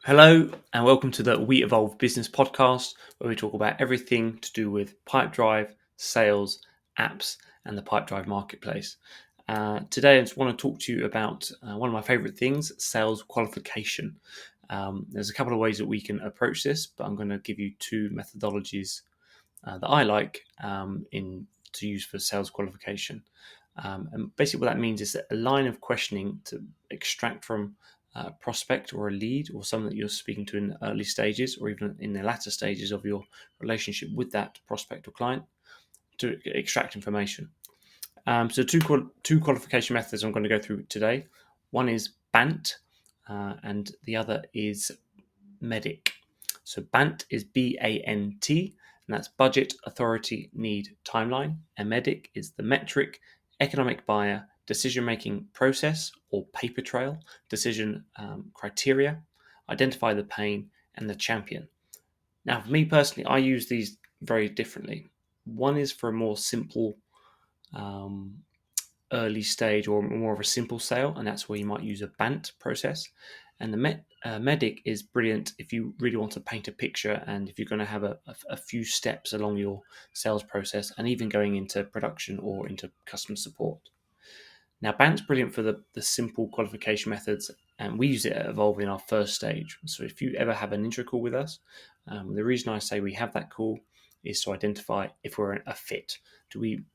Hello and welcome to the We Evolve Business Podcast, where we talk about everything to do with Pipedrive, sales, apps, and the Pipedrive marketplace. Today, I just want to talk to you about one of my favorite things, sales qualification. There's a couple of ways that we can approach this, but I'm going to give you two methodologies that I like to use for sales qualification. And basically, what that means is that a line of questioning to extract from a prospect or a lead or someone that you're speaking to in the early stages or even in the latter stages of your relationship with that prospect or client to extract information. So two qualification methods I'm going to go through today. One is BANT and the other is MEDDIC. So BANT is BANT, and that's budget, authority, need, timeline. And MEDDIC is the metric, economic buyer, decision-making process or paper trail, decision criteria, identify the pain, and the champion. Now, for me personally, I use these very differently. One is for a more simple um, early stage or more of a simple sale, and that's where you might use a BANT process. And the MEDDIC is brilliant if you really want to paint a picture and if you're going to have a few steps along your sales process and even going into production or into customer support. Now, BANT's brilliant for the simple qualification methods, and we use it at Evolve in our first stage. So if you ever have an intro call with us, the reason I say we have that call is to identify if we're a fit.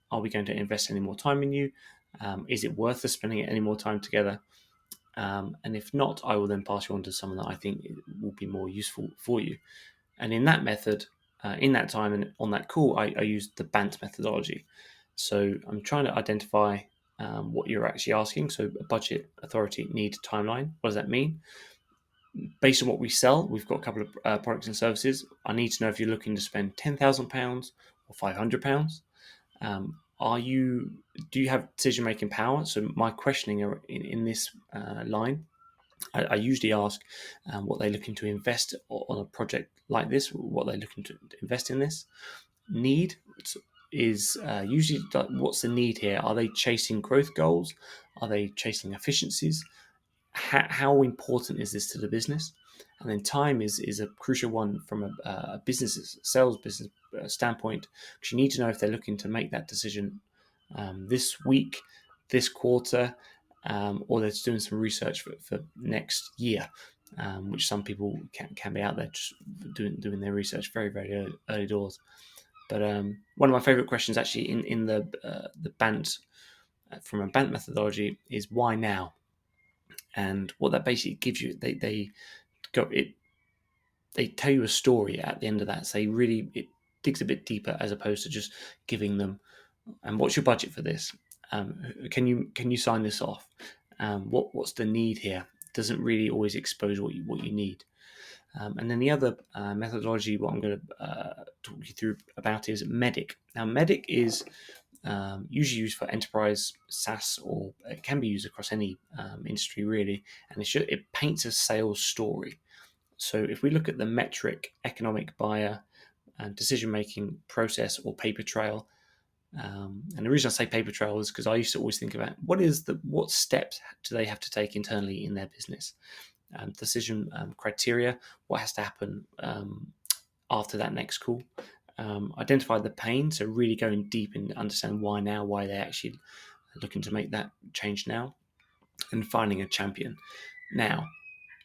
Are we going to invest any more time in you? Is it worth us spending any more time together? And if not, I will then pass you on to someone that I think will be more useful for you. And in that method, in that time and on that call, I used the BANT methodology. So I'm trying to identify what you're actually asking. So a budget, authority, need, timeline. What does that mean? Based on what we sell, we've got a couple of products and services. I need to know if you're looking to spend £10,000 or £500. Do you have decision making power? So my questioning in this line, I usually ask what they're looking to invest on a project like this, what they're looking to invest in this. Need is usually like, what's the need here? Are they chasing growth goals? Are they chasing efficiencies? How important is this to the business? And then time is a crucial one from a sales business standpoint, because you need to know if they're looking to make that decision this week, this quarter, or they're doing some research for next year, which some people can be out there just doing their research very, very early doors. But one of my favorite questions actually in the BANT, from a BANT methodology, is why now? And what that basically gives you, they tell you a story at the end of that. So it digs a bit deeper as opposed to just giving them, and what's your budget for this? Can you sign this off? What's the need here? Doesn't really always expose what you need. And then the other methodology, what I'm going to talk you through about, is MEDDIC. Now, MEDDIC is usually used for enterprise SaaS, or it can be used across any industry really, and it paints a sales story. So if we look at the metric, economic buyer, decision-making process or paper trail, and the reason I say paper trail is because I used to always think about what steps do they have to take internally in their business, decision criteria, what has to happen after that next call, identify the pain, so really going deep and understand why now, why they're actually looking to make that change now, and finding a champion. Now,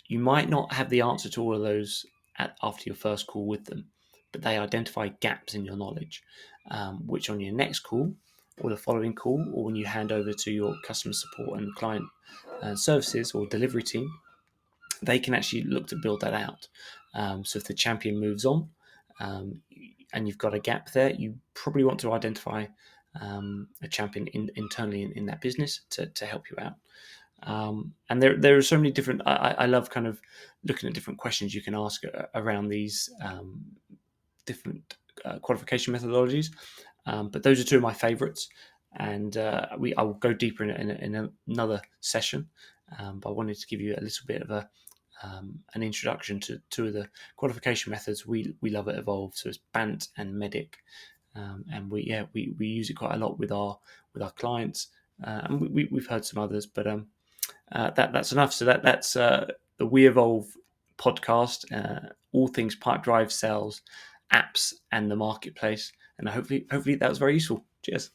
you might not have the answer to all of those after your first call with them, but they identify gaps in your knowledge, which on your next call or the following call, or when you hand over to your customer support and client services or delivery team, they can actually look to build that out. So if the champion moves on and you've got a gap there, you probably want to identify a champion internally in that business to help you out. And there are so many different. I love kind of looking at different questions you can ask around these different qualification methodologies. But those are two of my favorites, and I will go deeper in another session. But I wanted to give you a little bit of an introduction to two of the qualification methods we love at Evolve. So it's BANT and MEDDIC, and we use it quite a lot with our clients, and we've heard some others, but that's enough. So that's the We Evolve podcast, all things Pipedrive, sales, apps, and the marketplace. And hopefully that was very useful. Cheers.